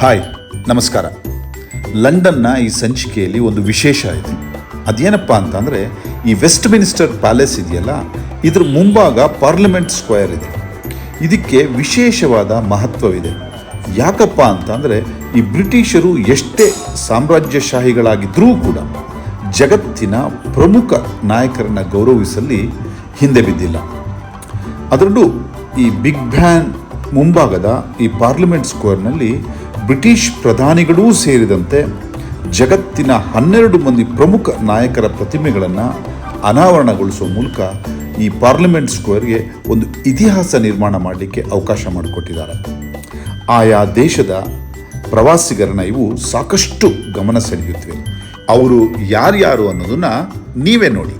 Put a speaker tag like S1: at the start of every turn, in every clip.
S1: Hi, ನಮಸ್ಕಾರ. ಲಂಡನ್ನ ಈ ಸಂಚಿಕೆಯಲ್ಲಿ ಒಂದು ವಿಶೇಷ ಇದೆ. ಅದೇನಪ್ಪ ಅಂತಂದರೆ, ಈ ವೆಸ್ಟ್ ಮಿನಿಸ್ಟರ್ ಪ್ಯಾಲೇಸ್ ಇದೆಯಲ್ಲ, ಇದ್ರ ಮುಂಭಾಗ ಪಾರ್ಲಿಮೆಂಟ್ ಸ್ಕ್ವೇರ್ ಇದೆ. ಇದಕ್ಕೆ ವಿಶೇಷವಾದ ಮಹತ್ವವಿದೆ. ಯಾಕಪ್ಪ ಅಂತಂದರೆ, ಈ ಬ್ರಿಟಿಷರು ಎಷ್ಟೇ ಸಾಮ್ರಾಜ್ಯಶಾಹಿಗಳಾಗಿದ್ದರೂ ಕೂಡ ಜಗತ್ತಿನ ಪ್ರಮುಖ ನಾಯಕರನ್ನು ಗೌರವಿಸಲಿ ಹಿಂದೆ ಬಿದ್ದಿಲ್ಲ. ಅದರಲ್ಲೂ ಈ ಬಿಗ್ ಬ್ಯಾನ್ ಮುಂಭಾಗದ ಈ ಪಾರ್ಲಿಮೆಂಟ್ ಸ್ಕ್ವೇರ್ನಲ್ಲಿ ಬ್ರಿಟಿಷ್ ಪ್ರಧಾನಿಗಳೂ ಸೇರಿದಂತೆ ಜಗತ್ತಿನ 12 ಮಂದಿ ಪ್ರಮುಖ ನಾಯಕರ ಪ್ರತಿಮೆಗಳನ್ನು ಅನಾವರಣಗೊಳಿಸುವ ಮೂಲಕ ಈ ಪಾರ್ಲಿಮೆಂಟ್ ಸ್ಕ್ವೇರ್ಗೆ ಒಂದು ಇತಿಹಾಸ ನಿರ್ಮಾಣ ಮಾಡಲಿಕ್ಕೆ ಅವಕಾಶ ಮಾಡಿಕೊಟ್ಟಿದ್ದಾರೆ. ಆಯಾ ದೇಶದ ಪ್ರವಾಸಿಗರನ್ನ ಇವು ಸಾಕಷ್ಟು ಗಮನ ಸೆಳೆಯುತ್ತವೆ. ಅವರು ಯಾರ್ಯಾರು ಅನ್ನೋದನ್ನು ನೀವೇ ನೋಡಿ.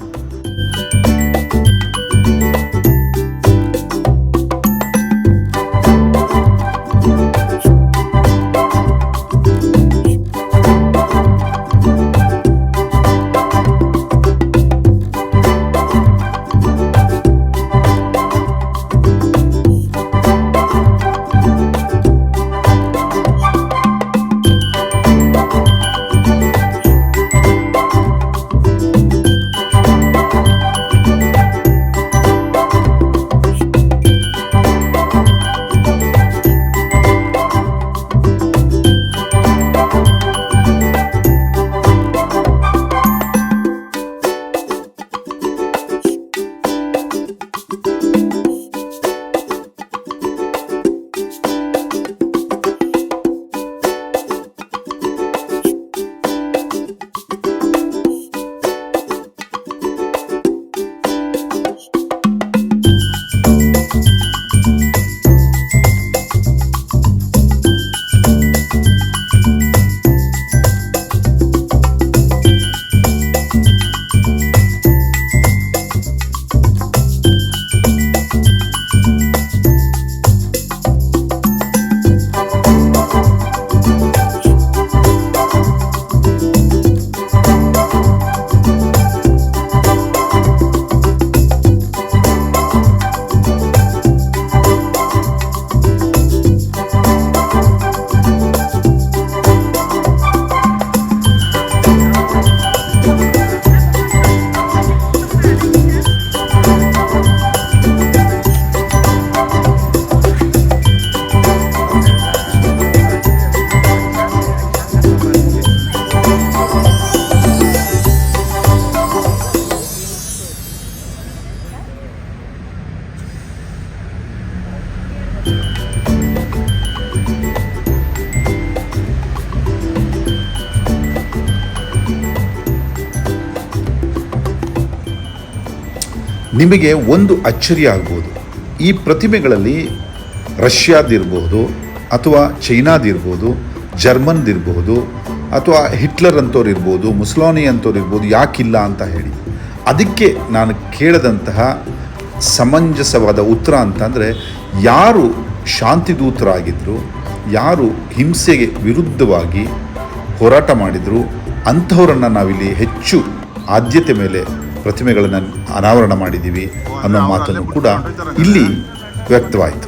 S1: ನಿಮಗೆ ಒಂದು ಅಚ್ಚರಿ ಆಗ್ಬೋದು. ಈ ಪ್ರತಿಮೆಗಳಲ್ಲಿ ರಷ್ಯಾದಿರ್ಬೋದು, ಅಥವಾ ಚೈನಾದಿರ್ಬೋದು, ಜರ್ಮನ್ದಿರ್ಬೋದು, ಅಥವಾ ಹಿಟ್ಲರ್ ಅಂತವ್ರು ಇರ್ಬೋದು, ಮುಸ್ಲಾನಿ ಅಂತವ್ರು ಇರ್ಬೋದು, ಯಾಕಿಲ್ಲ ಅಂತ ಹೇಳಿ. ಅದಕ್ಕೆ ನಾನು ಕೇಳಿದಂತಹ ಸಮಂಜಸವಾದ ಉತ್ತರ ಅಂತಂದರೆ, ಯಾರು ಶಾಂತಿದೂತರಾಗಿದ್ದರು, ಯಾರು ಹಿಂಸೆಗೆ ವಿರುದ್ಧವಾಗಿ ಹೋರಾಟ ಮಾಡಿದರು, ಅಂಥವರನ್ನು ನಾವಿಲ್ಲಿ ಹೆಚ್ಚು ಆದ್ಯತೆ ಮೇಲೆ ಪ್ರತಿಮೆಗಳನ್ನು ಅನಾವರಣ ಮಾಡಿದ್ದೀವಿ ಅನ್ನೋ ಮಾತನ್ನು ಕೂಡ ಇಲ್ಲಿ ವ್ಯಕ್ತವಾಯಿತು.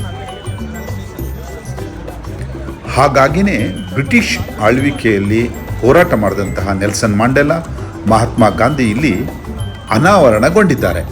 S1: ಹಾಗಾಗಿನೇ ಬ್ರಿಟಿಷ್ ಆಳ್ವಿಕೆಯಲ್ಲಿ ಹೋರಾಟ ಮಾಡಿದಂತಹ ನೆಲ್ಸನ್ ಮಂಡೇಲಾ, ಮಹಾತ್ಮ ಗಾಂಧಿ ಇಲ್ಲಿ ಅನಾವರಣಗೊಂಡಿದ್ದಾರೆ.